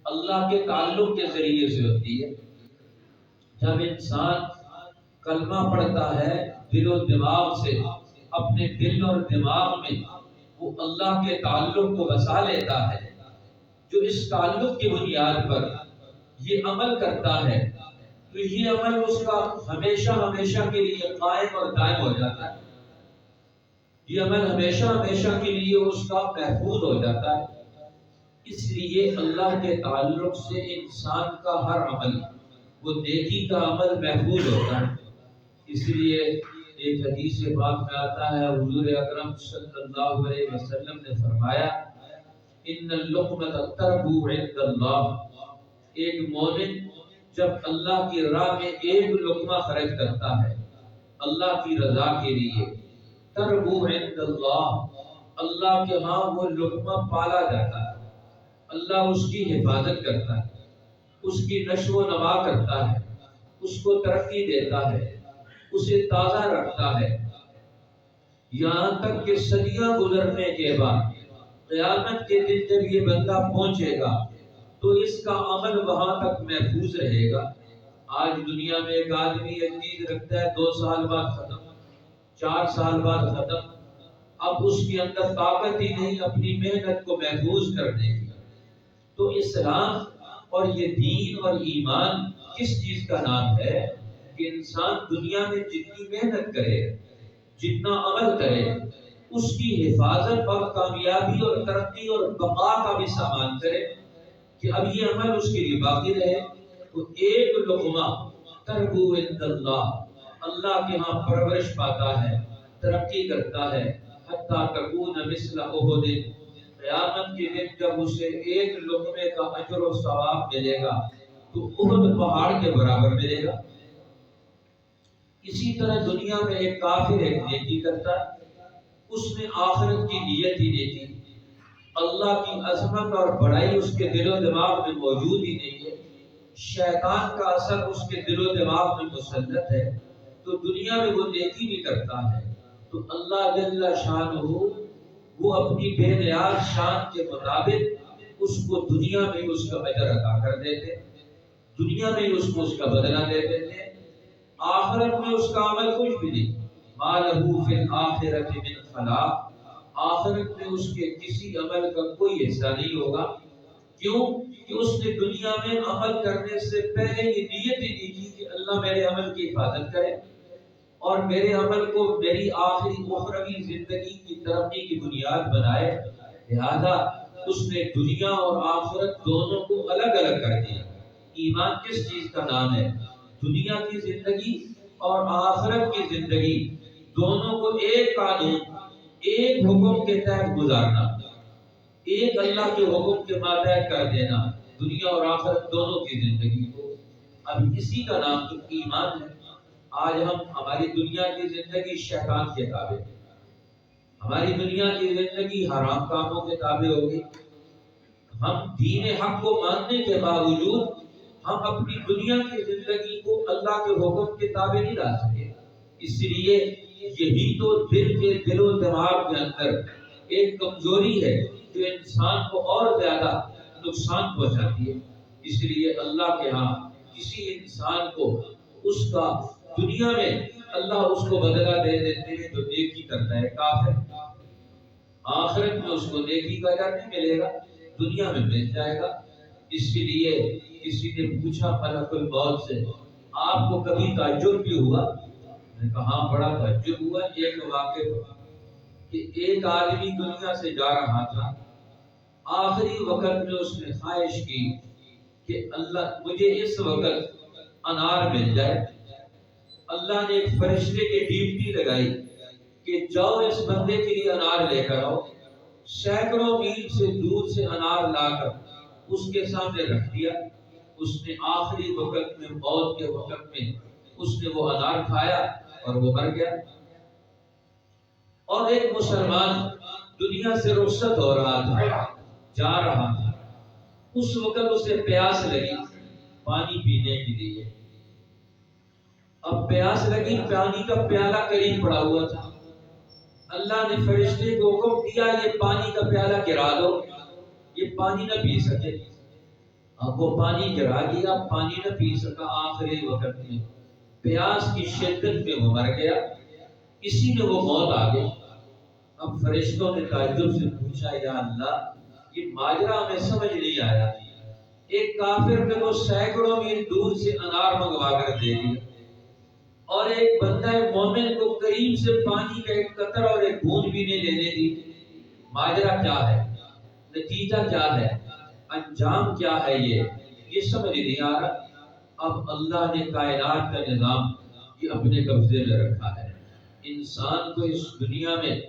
اللہ کے تعلق کے ذریعے سے ہوتی ہے۔ جب انسان کلمہ پڑھتا ہے دل و دماغ سے، اپنے دل اور دماغ میں وہ اللہ کے تعلق کو بسا لیتا ہے، جو اس تعلق کی بنیاد پر یہ عمل کرتا ہے تو یہ عمل اس کا ہمیشہ ہمیشہ کے لیے قائم اور دائم ہو جاتا ہے، یہ عمل ہمیشہ ہمیشہ کے لیے اس کا محفوظ ہو جاتا ہے۔ اس لیے اللہ کے تعلق سے انسان کا ہر عمل وہ نیکی کا عمل محفوظ ہوتا ہے۔ اس لیے ایک حدیث پاک میں آتا ہے، حضور اکرم صلی اللہ علیہ وسلم نے فرمایا ان اللقمۃ تربو عند اللہ، ایک مومن جب اللہ کی راہ میں ایک لقمہ خرچ کرتا ہے اللہ کی رضا کے لیے، تربو عند اللہ، اللہ کے ہاں وہ لقمہ پالا جاتا ہے، اللہ اس کی حفاظت کرتا ہے، اس کی نشو و نما کرتا ہے، اس کو ترقی دیتا ہے، اسے تازہ رکھتا ہے، یہاں تک کہ صدیاں گزرنے کے بعد قیامت کے دن جب یہ بندہ پہنچے گا تو اس کا عمل وہاں تک محفوظ رہے گا۔ آج دنیا میں ایک آدمی ایک چیز رکھتا ہے، 2 سال بعد ختم، 4 سال بعد ختم، اب اس کے اندر طاقت ہی نہیں اپنی محنت کو محفوظ کرنے کی۔ تو اسلام اور یہ دین اور ایمان کس چیز کا نام ہے کہ انسان دنیا میں جتنی محنت کرے، جتنا عمل کرے، اس کی حفاظت اور کامیابی اور ترقی اور بقا کا بھی سامان کرے کہ اب یہ عمل اس کے لیے باقی رہے۔ تو ایک لقمہ تربو عند اللہ، اللہ کے ہاں پرورش پاتا ہے، ترقی کرتا ہے، حتیٰ تکون مثل احد، قیامت کے دن جب اسے ایک لقمے کا اجر و ثواب ملے گا تو احد پہاڑ کے برابر ملے گا۔ اسی طرح دنیا میں ایک کافر ایک نیکی کرتا ہے، اس میں آخرت کی نیت ہی نہیں تھی، اللہ کی عظمت اور بڑائی اس کے دل و دماغ میں موجود ہی نہیں ہے، شیطان کا اثر اس کے دل و دماغ میں مسلط ہے، تو دنیا میں وہ نیکی بھی کرتا ہے تو اللہ جل شانہ وہ اپنی بے نیاز شان کے مطابق اس کو دنیا میں اس کا اجر عطا کر دیتے، دنیا میں اس کو اس کا بدلہ دے دیتے، آخرت میں اس کا عمل کچھ بھی نہیں۔ ما لہ فی الآخرۃ من خلاق، آخرت میں اس کے کسی عمل کا کوئی حصہ نہیں ہوگا۔ کیوں کہ اس نے دنیا میں عمل کرنے سے پہلے یہ نیت ہی نہیں کی کہ اللہ میرے عمل کی حفاظت کرے اور میرے عمل کو میری آخری اخروی زندگی کی ترقی کی بنیاد بنائے، لہذا اس نے دنیا اور آخرت دونوں کو الگ الگ کر دیا۔ ایمان کس چیز کا نام ہے؟ دنیا کی زندگی اور آخرت کی زندگی دونوں کو ایک قانون، ایک حکم کے تحت گزارنا، ایک اللہ کے حکم کے ماتحت کر دینا، دنیا اور آخرت دونوں کی زندگی کو۔ اب اسی کا نام تو ایمان ہے۔ آج ہماری دنیا کی زندگی شیطان کے تابع، ہماری دنیا کی زندگی حرام کاموں کے تابع ہوگی۔ ہم دین حق کو ماننے کے باوجود ہم اپنی دنیا کی زندگی کو اللہ کے حکم کے تابع نہیں لا سکے۔ اس لیے یہی تو دل و دماغ کے اندر ایک کمزوری ہے جو انسان کو اور زیادہ نقصان پہنچاتی ہے۔ اس لیے اللہ کے ہاں کسی انسان کو اس کا دنیا میں اللہ اس کو بدلہ دے دیتے ہیں جو نیکی کرتا ہے کافر، آخرت میں اس کو نیکی کا اجر نہیں ملے گا، دنیا میں مل جائے گا۔ اس لیے کسی نے پوچھا ملک الموت سے آپ کو کبھی تعجب بھی ہوا؟ میں نے کہا ہاں بڑا تعجب ہوا۔ ایک واقعہ کہ ایک آدمی دنیا سے جا رہا تھا، آخری وقت میں اس نے خواہش کی کہ اللہ مجھے اس وقت انار مل جائے۔ اللہ نے ایک فرشتے کی ڈیوٹی لگائی کہ جاؤ اس بندے کے لیے انار لے کر آؤ۔ سینکڑوں میل سے دور سے انار لا کر اس کے سامنے رکھ دیا۔ اس نے آخری وقت میں، موت کے وقت میں اس نے وہ انار کھایا اور وہ مر گیا۔ اور ایک مسلمان دنیا سے رخصت ہو رہا تھا، جا رہا تھا، اس وقت اسے پیاس لگی پانی پینے کے لیے۔ اب پیاس لگی، پانی کا پیالہ قریب پڑا ہوا تھا، اللہ نے فرشتے کو حکم دیا یہ پانی کا پیالہ گرا دو، یہ پانی نہ پی سکے۔ اب وہ پانی گرا گیا، پانی نہ پی سکا، آخری وقت میں پیاس کی شدت میں وہ مر گیا، اسی میں وہ موت آ گئی۔ اب فرشتوں نے تعجب سے پوچھا یا اللہ یہ ماجرا ہمیں سمجھ نہیں آیا، ایک کافر پہ وہ سینکڑوں میل دور سے انار منگوا کر دے دیا، اور ایک بندہ مومن کو قریب سے پانی کا ایک قطرہ اور ایک بوند بھی نہیں لینے دی۔ ماجرا کیا ہے، نتیجہ کیا ہے، انجام کیا ہے، یہ سمجھ نہیں آ رہا۔ اب اللہ نے کائنات کا نظام یہ اپنے قبضے میں رکھا ہے، انسان کو اس دنیا میں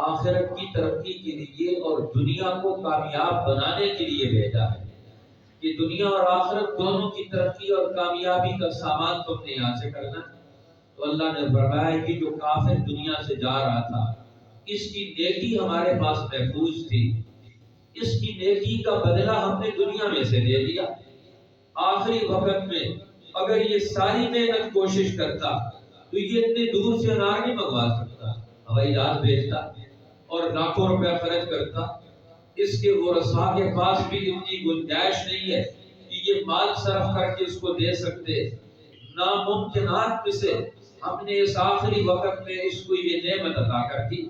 آخرت کی ترقی کے لیے اور دنیا کو کامیاب بنانے کے لیے بھیجا ہے کہ دنیا اور آخرت دونوں کی ترقی اور کامیابی کا سامان تم نے یہاں سے کرنا۔ تو اللہ نے فرمایا کہ جو کافر دنیا سے جا رہا تھا اس کی نیکی ہمارے پاس محفوظ تھی، اس کی نیکی کا بدلہ ہم نے دنیا میں سے دے دیا۔ آخری وقت میں اگر یہ ساری محنت کوشش کرتا تو یہ اتنے دور سے انار نہیں منگوا سکتا، ہوائی جہاز بھیجتا اور لاکھوں روپے خرچ کرتا۔ اس کے ورثاء کے پاس بھی اتنی گنجائش نہیں ہے کہ یہ مال صرف کر کے اس کو دے سکتے۔ ناممکنات میں سے ہم نے اس آخری وقت میں اس کو یہ نعمت عطا کر دی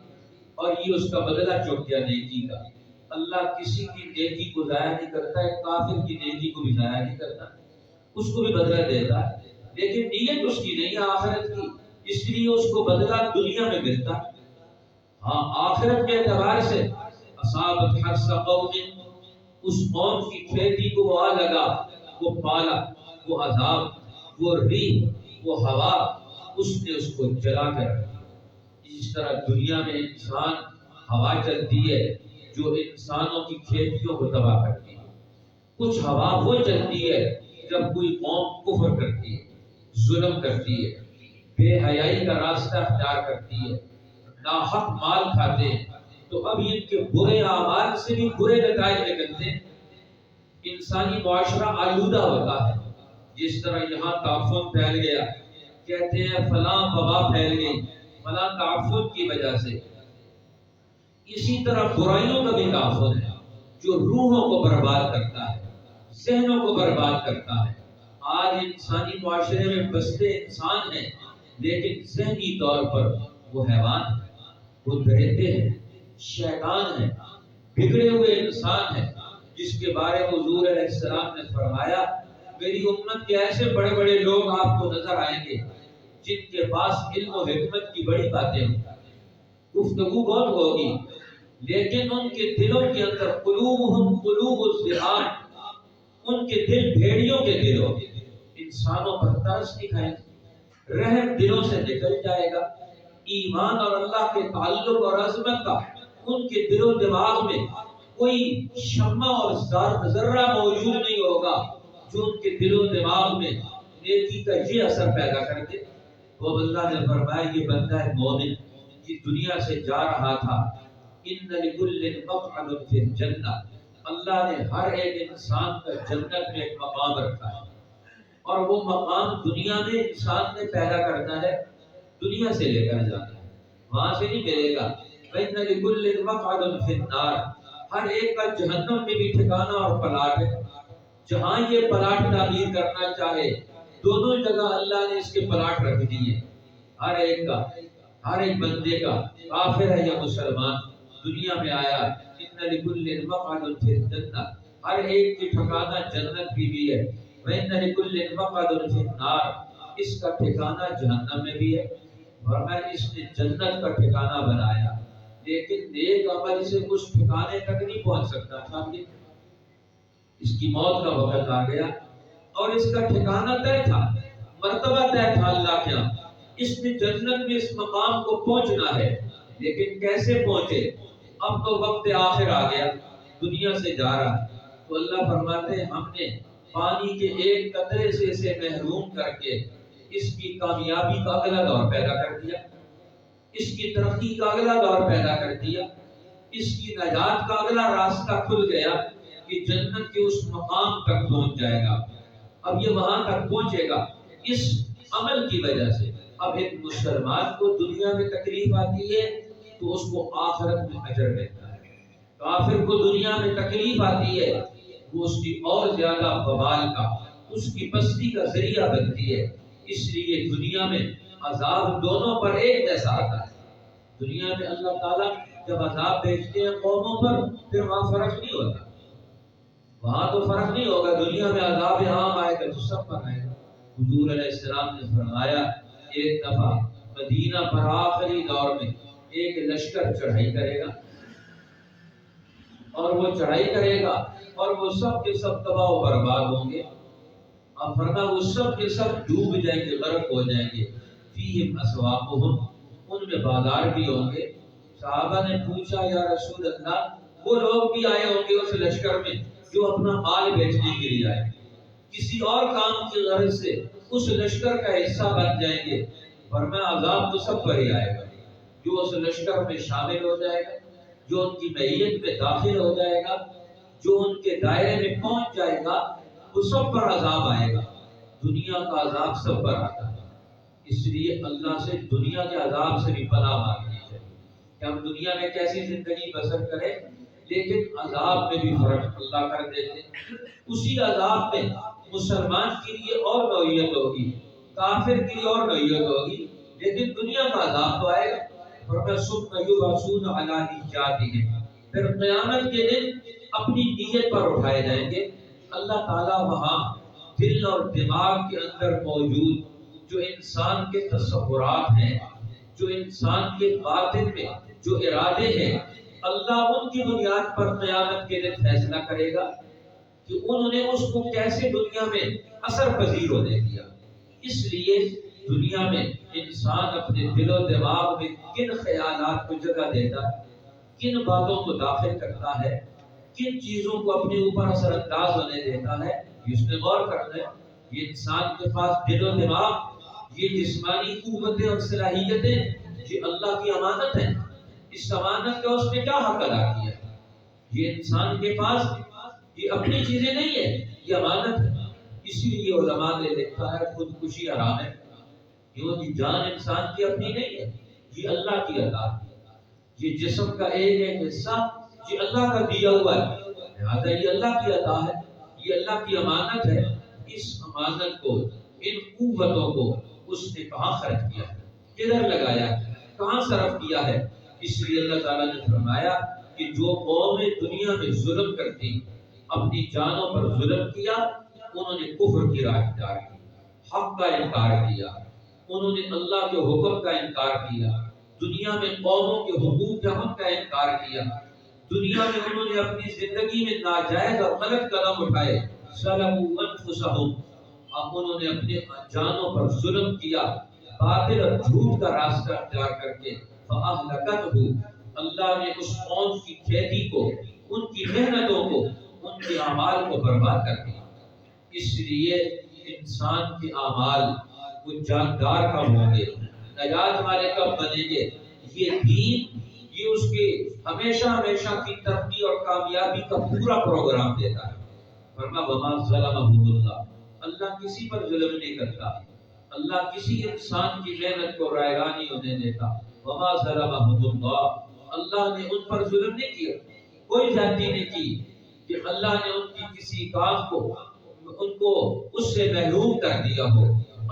اور یہ اس کا بدلہ چک گیا نیکی کا۔ اللہ کسی کی نیکی کو ضائع نہیں کرتا ہے، کافر کی نیکی کو بھی ضائع نہیں کرتا، اس کو بھی بدلہ دیتا ہے، لیکن نیت اس کی نہیں ہے آخرت کی، اس لیے اس کو بدلہ دنیا میں ملتا ہے۔ ہاں آخرت کے اعتبار سے اصابت حرث قوم، اس قوم کی کھیتی کو وہ آ لگا، وہ پالا، وہ عذاب، وہ ریح، وہ ہوا، اس نے اس کو جلا کر رکھا۔ اس طرح دنیا میں انسان ہوا چلتی ہے جو انسانوں کی کھیتیوں کو تباہ کرتی ہے، کچھ ہوا وہ چلتی ہے جب کوئی قوم کفر کرتی ہے، ظلم کرتی ہے، بے حیائی کا راستہ اختیار کرتی ہے، ناحق مال کھاتے ہیں، تو اب ان کے برے اعمال سے بھی برے نتائج نکلتے ہیں، انسانی معاشرہ آلودہ ہوتا ہے۔ جس طرح یہاں تعفن پھیل گیا، کہتے ہیں فلاں وبا پھیل گئی فلاں تعفن کی وجہ سے، اسی طرح برائیوں کا بھی تعفن ہے جو روحوں کو برباد کرتا ہے، ذہنوں کو برباد کرتا ہے۔ آج انسانی معاشرے میں بستے انسان ہیں لیکن ذہنی طور پر وہ حیوان ہیں، وہ درندے ہیں، شیطان ہیں، بگڑے ہوئے انسان ہیں، جس کے بارے میں حضور علیہ السلام نے فرمایا میری امت کے ایسے بڑے بڑے لوگ آپ کو نظر آئیں گے جن کے پاس علم و حکمت کی بڑی باتیں ہوں، گفتگو بہت ہوگی، لیکن ان کے دلوں کے اندر قلوبہم قلوب الذئاب، ان کے دل بھیڑیوں کے دل ہوں گے، انسانوں پر ترس دکھائیں گے، رحم دلوں سے نکل جائے گا، ایمان اور اللہ کے تعلق اور عظمت کا ان کے دل و دماغ میں کوئی شمع اور ذرہ موجود نہیں ہوگا جو ان کے دل و دماغ میں نیکی کا یہ اثر پیدا کر دے۔ وہ اللہ نے فرمایا یہ بندہ ہے مومن کہ دنیا سے جا رہا تھا، ان لکل مقعد فی الجنہ، اللہ نے ہر ایک انسان کا جنت میں ایک مقام رکھا ہے، اور وہ مقام دنیا میں انسان نے پیدا کرنا ہے، دنیا سے لے کر جانا ہے، وہاں سے نہیں ملے گا۔ وَإِنَّ لِكُلٍّ مَقْعَدٌ فِي النَّارِ، ہر ایک کا جہنم میں بھی ٹھکانہ اور پلاٹ ہے، جہاں یہ پلاٹ تعمیر کرنا چاہے دونوں جگہ اللہ نے اس کے پلاٹ رکھ دیے، ہر ایک کا، ہر ایک بندے کا، کافر ہے یا مسلمان، دنیا میں آیا ان لکل مقعد فی الجنہ، ہر ایک کی ٹھکانہ جنت بھی ہے، وان لکل مقعد فی النار، اس کا ٹھکانہ جہنم میں بھی ہے، فرمایا اس نے جنت کا ٹھکانہ بنایا، لیکن نیک عمل سے اس ٹھکانے تک نہیں پہنچ سکتا تھا، اس کی موت کا وقت آ گیا اور اس کا ٹھکانہ طے تھا، مرتبہ طے تھا اللہ کے ہاں، اس نے جنت میں اس مقام کو پہنچنا ہے، لیکن کیسے پہنچے؟ اب تو وقت آخر آ گیا، دنیا سے جا رہا ہے، تو اللہ فرماتے ہیں ہم نے پانی کے ایک قطرے سے اسے محروم کر کے اس کی کامیابی کا اگلا دور پیدا کر دیا، اس کی ترقی کا اگلا دور پیدا کر دیا، اس کی نجات کا اگلا راستہ کھل گیا کہ جنت کے اس مقام تک پہنچ جائے گا۔ اب یہ وہاں تک پہنچے گا اس عمل کی وجہ سے۔ اب ایک مسلمان کو دنیا میں تکلیف آتی ہے تو اس کو آخرت میں اجر ملتا ہے، کافر کو دنیا میں تکلیف آتی ہے وہ اس کی اور زیادہ بوال کا، اس کی پستی کا ذریعہ بنتی ہے۔ اس لیے دنیا میں عذاب دونوں پر ایک جیسا آتا ہے۔ دنیا میں اللہ تعالیٰ جب عذاب بھیجتے ہیں قوموں پر، پھر وہاں فرق نہیں ہوتا، وہاں تو فرق نہیں ہوگا۔ دنیا میں عذاب عام آئے گا تو سب پر آئے گا۔ حضور علیہ السلام نے فرمایا ایک دفعہ مدینہ پر آخری دور میں ایک لشکر چڑھائی کرے گا، اور وہ چڑھائی کرے گا اور وہ سب کے سب تباہ و برباد ہوں گے۔ اب فرمایا وہ سب کے سب ڈوب جائیں گے، غرق ہو جائیں گے۔ فیہم اسواقہم، ان میں بازار بھی ہوں گے۔ صحابہ نے پوچھا یا رسول اللہ، وہ لوگ بھی آئے ہوں گے اس لشکر میں جو اپنا مال بیچنے کے لیے آئے، کسی اور کام کی غرض سے اس لشکر کا حصہ بن جائیں گے۔ فرمایا عذاب تو سب پر ہی آئے گا، جو اس لشکر میں شامل ہو جائے گا، جو ان کی معیت میں داخل ہو جائے گا، جو ان کے دائرے میں پہنچ جائے گا، وہ سب پر عذاب آئے گا۔ دنیا کا عذاب سب پر آتا ہے، اس لیے اللہ سے دنیا کے عذاب سے بھی پناہ مانگنی چاہیے کہ ہم دنیا میں کیسی زندگی بسر کریں، لیکن عذاب میں بھی فرق اللہ کر دیتے ہیں۔ اسی عذاب میں مسلمان کے لیے اور نوعیت ہوگی، کافر کی اور نوعیت ہوگی، لیکن دنیا کا عذاب تو آئے گا۔ ثم یبعثون علی نیاتہم، پھر قیامت کے دن اپنی نیت پر اٹھائے جائیں گے۔ اللہ تعالیٰ وہاں دل اور دماغ کے اندر موجود جو انسان کے تصورات ہیں، جو انسان کے باطن میں جو ارادے ہیں، اللہ ان کی بنیاد پر قیامت کے دن فیصلہ کرے گا کہ انہوں نے اس کو کیسے دنیا میں اثر پذیر ہونے دیا۔ اس لیے دنیا میں انسان اپنے دل و دماغ میں کن خیالات کو جگہ دیتا ہے، کن باتوں کو داخل کرتا ہے، کن چیزوں کو اپنے اوپر اثر انداز ہونے دیتا ہے، اس میں غور کرنا ہے۔ یہ انسان کے پاس دل و دماغ، یہ جسمانی قوتیں اور صلاحیتیں، یہ اللہ کی امانت ہے۔ اس امانت کا اس نے کیا حق ادا کیا؟ یہ انسان کے پاس یہ اپنی چیزیں نہیں ہے، یہ امانت ہے۔ اسی لیے علماء نے لکھا ہے خودکشی حرام ہے، کیونکہ جان انسان کی اپنی نہیں ہے، یہ اللہ کی عطا ہے۔ یہ جسم کا ایک ایک حصہ یہ اللہ کا دیا ہوا ہے، لہٰذا یہ اللہ کی عطا ہے، یہ اللہ کی امانت ہے۔ اس امانت کو، ان قوتوں کو اس نے کہاں خرچ کیا ہے، کدھر لگایا ہے، کہاں صرف کیا ہے؟ اس لیے اللہ تعالیٰ نے فرمایا کہ جو قومیں دنیا میں ظلم کرتی، اپنی جانوں پر ظلم کیا، انہوں نے کفر کی راہ اختیار کی، حق کا انکار کیا، انہوں نے اللہ کے حکم کا انکار کیا، دنیا میں قوموں کے حقوق کے حق کا انکار کیا، دنیا میں انہوں نے اپنی زندگی میں ناجائز اور غلط قدم اٹھائے، ظلموا انفسہم، اب انہوں نے اپنے جانوں پر ظلم کیا، باطل اور جھوٹ کا راستہ اختیار کر کے، فَأَهْلَكَتْهُ، اللہ نے اس قوم کی کھیتی کو، ان کی محنتوں کو، ان کے اعمال کو برباد کر دیا۔ اس لیے انسان کے اعمال وہ جاندار کب ہوں گے، نجات والے کب بنیں گے؟ یہ دین، یہ اس کے ہمیشہ ہمیشہ کی ترقی اور کامیابی کا پورا پروگرام دیتا ہے۔ فرمایا وما ظلمهم اللہ، اللہ کسی پر ظلم نہیں کرتا، اللہ کسی انسان کی محنت کو رائگاں نہیں ہونے دیتا۔ وما ظلمهم اللہ، اللہ نے ان پر ظلم نہیں کیا، کوئی زیادتی نہیں کی کہ اللہ نے ان کی کسی کام کو، ان کو اس سے محروم کر دیا ہو۔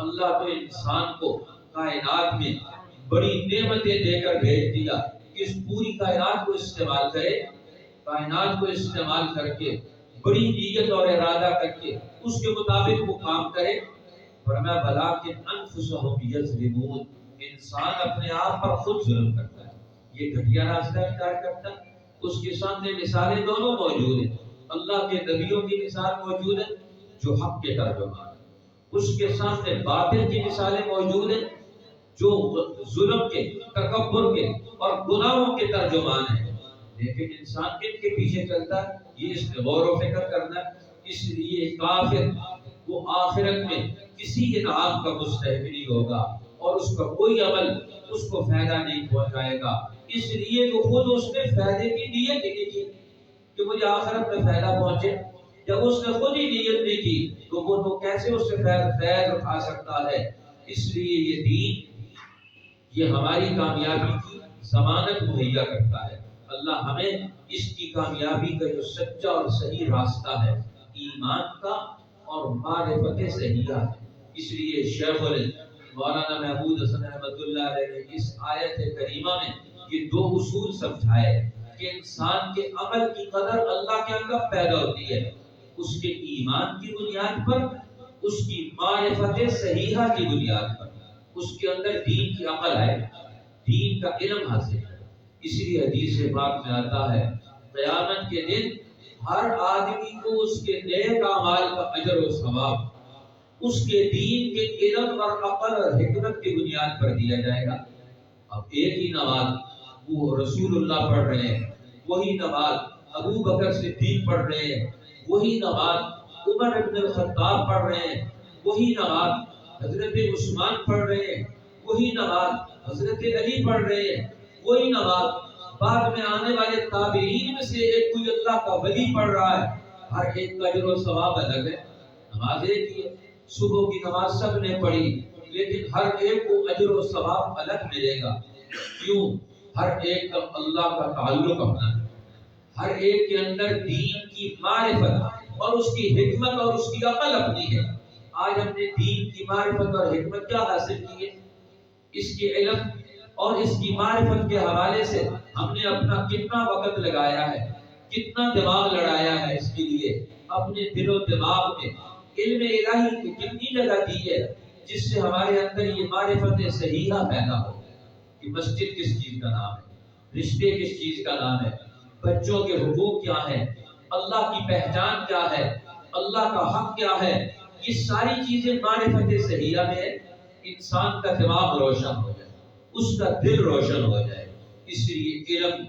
اللہ تو انسان کو کائنات میں بڑی نعمتیں دے کر بھیج دیا، اس پوری کائنات کو استعمال کرے، کائنات کو استعمال کر کے بڑی نیت اور ارادہ کر کے اس کے مطابق وہ کام کرے۔ فرمایا بلاکن انفسہم یظلمون، انسان اپنے آپ پر خود ظلم کرتا ہے، یہ گھٹیا راستہ اختیار کرتا ہے۔ اس کے سامنے مثالیں دونوں موجود ہیں، اللہ کے نبیوں کی مثال موجود ہے جو حق کے ترجمان ہے، اس کے سامنے باطل کی مثالیں موجود ہیں جو ظلم کے، تکبر کے اور گناہوں کے ترجمان ہیں۔ لیکن انسان کن کے پیچھے چلتا ہے، یہ اس میں غور و فکر کرنا ہے۔ اس لیے کافر وہ آخرت میں کسی انعام کا مستحق نہیں ہوگا، اور اس کا کوئی عمل اس کو فائدہ نہیں پہنچائے گا، اس لیے کہ خود اس نے فائدے کی نیت ہی نہیں کی کہ مجھے آخرت میں فائدہ پہنچے۔ جب اس نے خود ہی نیت نہیں کی تو وہ تو کیسے اس سے فیض اٹھا سکتا ہے؟ اس لیے یہ دین، یہ ہماری کامیابی کی ضمانت مہیا کرتا ہے۔ اللہ ہمیں اس کی کامیابی کا جو سچا اور صحیح راستہ ہے ایمان کا اور معرفت صحیحہ ہے. اس لیے شیخ مولانا محمود حسن رحمۃ اللہ علیہ نے اس آیت کریمہ میں یہ دو اصول سمجھائے کہ انسان کے عمل کی قدر اللہ کے اندر پیدا ہوتی ہے اس کے ایمان کی بنیاد پر، اس کی معرفت صحیحہ کی بنیاد پر، اس کے اندر دین کی عقل ہے، دین کا علم حاصل ہے. اس لیے حدیث پاک میں آتا ہے قیامت کے دن ہر آدمی کو اس کے نیک اعمال کا اجر و ثواب اس کے دین کے علم اور عقل اور حکمت کی بنیاد پر دیا جائے گا. اب ایک ہی نماز وہ رسول اللہ پڑھ رہے ہیں، وہی نماز ابو بکر صدیق پڑھ رہے ہیں، وہی نماز عمر ابن الخطاب پڑھ رہے ہیں، وہی نماز حضرت عثمان پڑھ رہے ہیں، وہی نماز حضرت علی پڑھ رہے ہیں، وہی نماز بعد میں آنے والے تابعین میں سے ایک کوئی اللہ کا ولی پڑھ رہا ہے. ہر ایک کا اجر و ثواب الگ ہے. نماز ایک ہی ہے، صبح کی نماز سب نے پڑھی لیکن ہر ایک کو اجر و ثواب الگ ملے گا. کیوں؟ ہر ایک کا اللہ کا تعلق اپنا ہے، ہر ایک کے اندر دین کی معرفت اور اس کی حکمت اور اس کی عقل اپنی ہے. آج ہم نے دین کی معرفت اور حکمت کیا حاصل کی ہے؟ اس کے علم اور اس کی معرفت کے حوالے سے ہم نے اپنا کتنا وقت لگایا ہے، کتنا دماغ لڑایا ہے اس کے لیے. اپنے دل و دماغ میں علم الہی کی کتنی جگہ دی ہے جس سے ہمارے اندر یہ معرفت صحیحہ پیدا ہو کہ مسجد کس چیز کا نام ہے، رشتے کس چیز کا نام ہے، بچوں کے حقوق کیا ہے، اللہ کی پہچان کیا ہے، اللہ کا حق کیا ہے. یہ ساری چیزیں معرفت صحیحہ میں انسان کا دماغ روشن ہو جائے، اس کا دل روشن ہو جائے. اس لیے علم،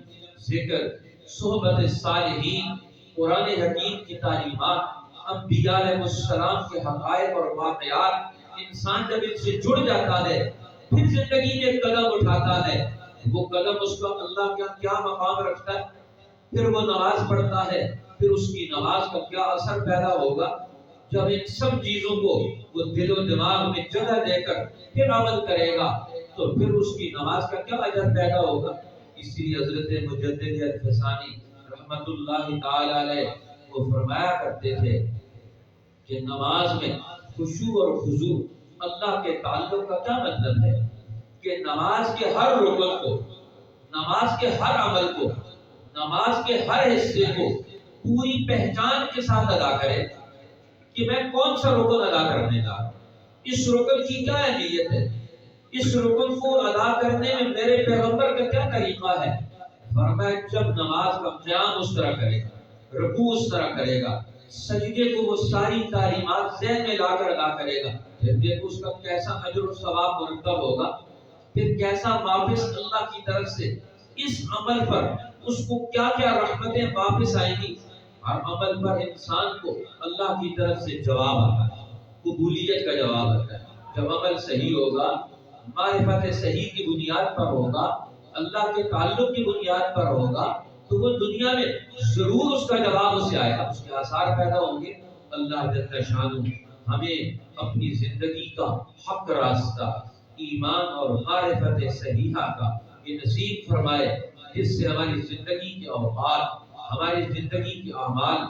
ذکر، صحبت صالحین، قرآن حکیم کی تعلیمات، انبیاء علیہ السلام کے حقائق اور واقعات، انسان جب ان سے جڑ جاتا ہے پھر زندگی میں قدم اٹھاتا ہے. وہ قدم اس کا اللہ کا کیا مقام رکھتا ہے، پھر وہ نماز پڑھتا ہے، پھر اس کی نماز کا کیا اثر پیدا ہوگا جب ان سب چیزوں کو وہ دل و دماغ میں جگہ دے کر پھر عمل کرے گا تو پھر اس کی نماز کا کیا اجر پیدا ہوگا. اس لیے حضرت مجدد الفسانی رحمت اللہ تعالی علیہ وہ فرمایا کرتے تھے کہ نماز میں خشوع اور خضوع اللہ کے تعلق کا کیا مطلب ہے کہ نماز کے ہر رکن کو، نماز کے ہر عمل کو، نماز کے ہر حصے کو پوری پہچان کے ساتھ ادا کرے کہ میں کون سا رکن ادا کرنے جا رہا ہوں، اس رکن کی کیا اہمیت ہے، اس رکن کو ادا کرنے میں میرے پیغمبر کا کیا طریقہ ہے. فرمایا جب نماز کا قیام اس طرح کرے گا، رکوع اس طرح کرے گا، سجدے کو وہ ساری تعلیمات ذہن میں لا کر ادا کرے گا، پھر دیکھو اس کا کیسا اجر و ثواب مرتب ہوگا، پھر کیسا واپس اللہ کی طرف سے اس عمل پر اس کو کیا کیا رحمتیں واپس آئیں گی. ہر عمل پر انسان کو اللہ کی طرف سے جواب آتا ہے، قبولیت کا جواب آتا ہے. جب عمل صحیح ہوگا، معرفت صحیح کی بنیاد پر ہوگا، اللہ کے تعلق کی بنیاد پر ہوگا تو وہ دنیا میں ضرور اس کا جواب اسے آئے گا، اس کے آثار پیدا ہوں گے. اللہ جل شانہ ہمیں اپنی زندگی کا حق راستہ ایمان اور معرفت صحیحہ کا یہ نصیب فرمائے جس سے ہماری زندگی کے اوقات، ہماری زندگی کے اعمال،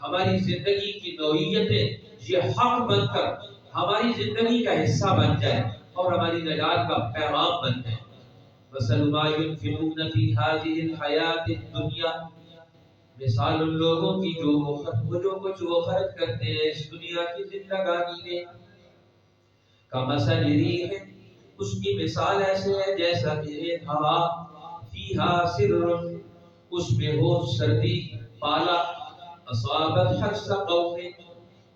ہماری زندگی کی نوعیتیں یہ حق بن کر ہماری زندگی کا حصہ بن جائے اور ہماری نجات کا پیغام بن جائے. مثل ما ينفقون في هذه الحیات الدنیا، مثال ان لوگوں کی جو کچھ وہ خرچ کرتے ہیں اس دنیا کی زندگانی میں، کمثل ریح، اس کی مثال ایسے ہے جیسا کہ ایک ہوا، فیہا سر، اس میں ہو سردی، پالا، اصابت حرث قوم،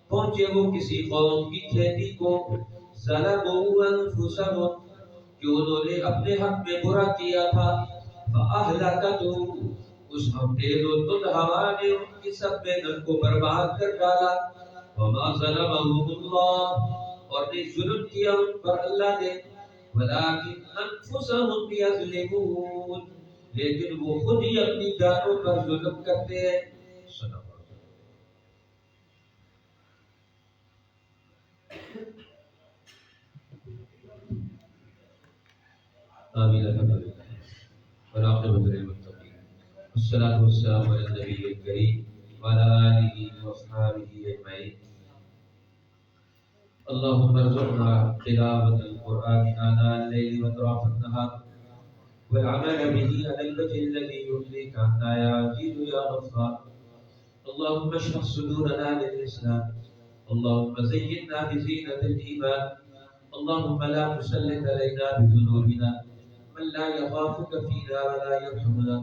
پہنچے وہ کسی قوم کی کھیتی کو، ظلموا انفسهم، کہ انہوں نے اپنے حق میں برا کیا تھا، فاہلکتہ، اس تیز و تند ہوا نے ان کی سب محنت کو برباد کر ڈالا. وما ظلمهم اللہ، اور نہیں ظلم کیا ان پر اللہ نے، ولکن انفسهم یظلمون، لیکن وہ خود ہی اپنی جانوں پر ظلم کرتے ہیں. آمین. والصلاة والسلام على النبي الكريم وعلى آله وأصحابه أجمعين. اللهم ارزقنا تلاوة القرآن آناء الليل وأطراف النهار والعمل به على الوجه الذي يرضيك عنا يا عزيز يا غفار. اللهم اشرح صدورنا للإسلام. اللهم زينا بزينة الإيمان. اللهم لا تسلط علينا بذنوبنا من لا يخافك فينا ولا يرحمنا.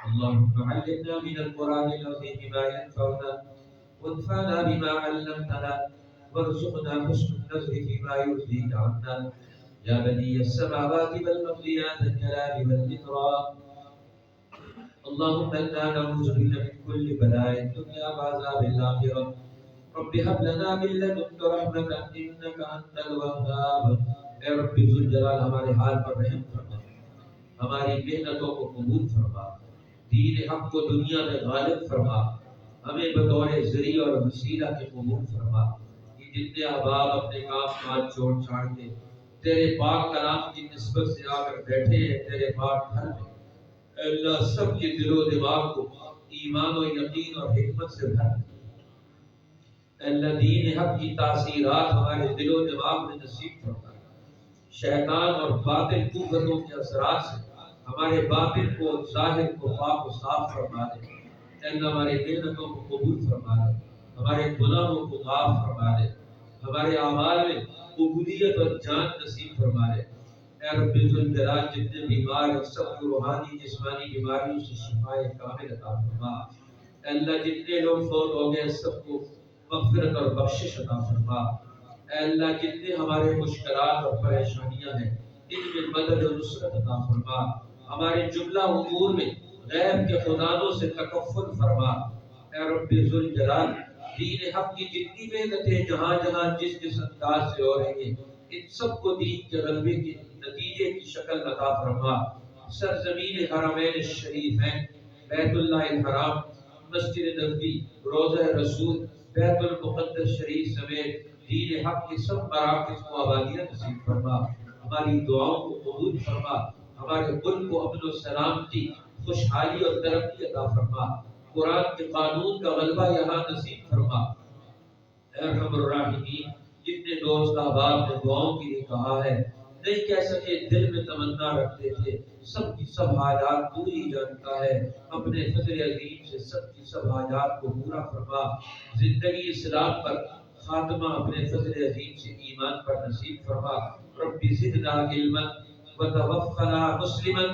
اللهم علمنا من القرآن العظيم ما ينفعنا وانفعنا بما علمتنا وارزقنا حسن النظر فيما يرضيك عنا يا بديع السماوات والأرض يا ذا الجلال والإكرام. اللهم إنا نعوذ بك من كل بلاء الدنيا وعذاب الآخرة. رب هب لنا من لدنك رحمة إنك أنت الوهاب. اے رب ذوالجلال ہمارے حال پر رحم فرما، ہماری محنتوں کو قبول فرما، دین حق کو دنیا میں غالب فرما، ہمیں بطور ذریعہ اور وسیلہ کے قبول فرما. یہ جتنے احباب اپنے کام کاج چھوڑ چھاڑ کے تیرے پاک کلام کی نسبت سے آ کر بیٹھے ہیں تیرے پاک گھر میں، اے اللہ سب کے دل و دماغ کو ایمان و یقین اور حکمت سے بھر. اے اللہ دین حق کی تاثیرات ہمارے دل و دماغ میں نصیب فرما. شیطان اور باطل قوتوں کے اثرات سے ہمارے باطن کو ظاہر کو پاک و صاف فرما دے. اے اللہ ہمارے محنتوں کو قبول فرما دے، ہمارے گناہوں کو معاف فرما دے، ہمارے اعمال میں قبولیت اور جان نصیب فرما دے. اے رب ذوالجلال جتنے بیمار ہیں سب کو روحانی جسمانی بیماریوں سے شفا کامل عطا فرما. اے اللہ جتنے لوگ فوت ہو گئے سب کو مغفرت اور بخشش عطا فرما. اے اللہ جتنے ہمارے مشکلات اور پریشانیاں ہیں ان میں مدد و نصرت عطا فرما. ہمارے جملہ امور میں غیب کے خزانوں سے تکفل فرما. اے رب ذوالجلال دین حق کی جتنی محنتیں جہاں جہاں جس جس انداز سے ہو رہی ہیں ان سب کو دین کے غلبے کے نتیجے کی شکل عطا فرما. سرزمین حرمین الشریفین، بیت اللہ الحرام، مسجد نبوی، روضہ رسول، بیت المقدس شریف سمیت دین حق کے سب مراکز کو آبادیت نصیب فرما. ہماری دعاؤں کو قبول فرما. ہمارے ملک کو امن و سلامتی، خوشحالی اور ترقی عطا فرما. قرآن کے قانون کا غلبہ یہاں نصیب فرما. اے ارحم الراحمین جتنے دوست احباب نے دعاؤں کے لیے کہا ہے نہیں کہہ سکے دل میں تمنا رکھتے تھے سب کی سب حاجات تو ہی جانتا ہے. اپنے فضل عظیم سے سب کی سب حاجات کو پورا فرما. زندگی اسلام پر خاتمہ اپنے فضل عظیم سے ایمان پر نصیب فرما. رب زدنا علما وتوفنا مسلما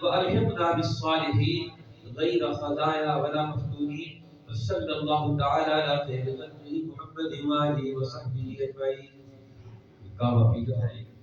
والحقنا بالصالحین غیر خزایا ولا مفتونین. صلی اللہ تعالی علی خیر خلقہ محمد وآلہ وصحبہ اجمعین. کعبہ پی کر